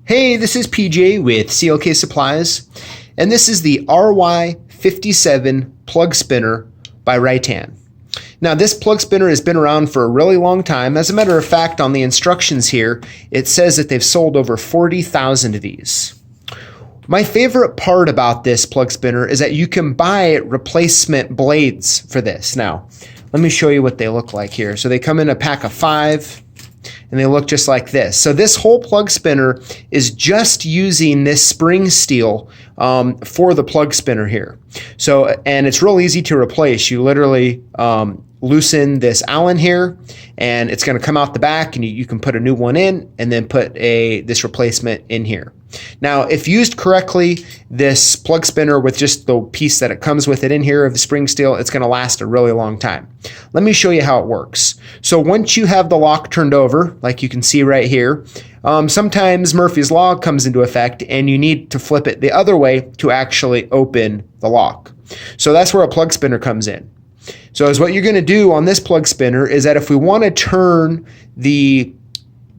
Hey, this is PJ with CLK Supplies, and this is the RY57 plug spinner by Ritan. Now, this plug spinner has been around for a really long time. As a matter of fact, on the instructions here, it says that they've sold over 40,000 of these. My favorite part about this plug spinner is that you can buy replacement blades for this. Now, let me show you what they look like here. So they come in a pack of 5. And they look just like this. So this whole plug spinner is just using this spring steel for the plug spinner here. So, and it's real easy to replace. You literally loosen this Allen here, and it's going to come out the back, and you can put a new one in, and then put this replacement in here. Now, if used correctly, this plug spinner with just the piece that it comes with it in here of the spring steel, it's going to last a really long time. Let me show you how it works. So once you have the lock turned over, like you can see right here, sometimes Murphy's Law comes into effect and you need to flip it the other way to actually open the lock. So that's where a plug spinner comes in. So is what you're going to do on this plug spinner is that if we want to turn the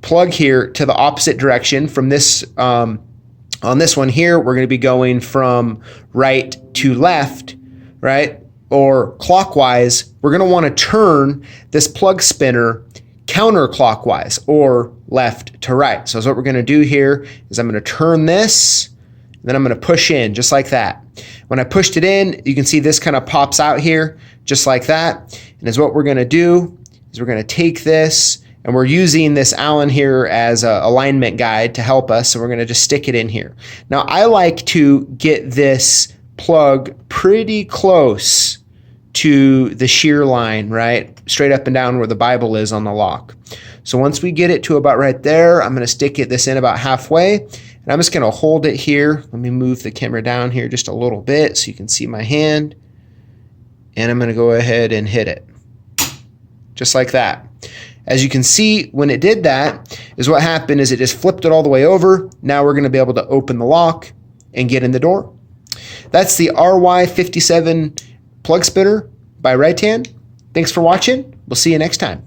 plug here to the opposite direction from this, on this one here, we're going to be going from right to left, right? Or clockwise, we're going to want to turn this plug spinner counterclockwise or left to right. So what we're going to do here is I'm going to turn this, and then I'm going to push in just like that. When I pushed it in, you can see this kind of pops out here just like that. And is what we're going to do is we're going to take this, and we're using this Allen here as an alignment guide to help us. So we're going to just stick it in here. Now I like to get this plug pretty close to the shear line, right? Straight up and down where the Bible is on the lock. So once we get it to about right there, I'm going to stick this in about halfway, and I'm just going to hold it here. Let me move the camera down here just a little bit so you can see my hand. And I'm going to go ahead and hit it. Just like that. As you can see, when it did that, is what happened is it just flipped it all the way over. Now we're going to be able to open the lock and get in the door. That's the RY57 plug spinner by Ritan. Thanks for watching. We'll see you next time.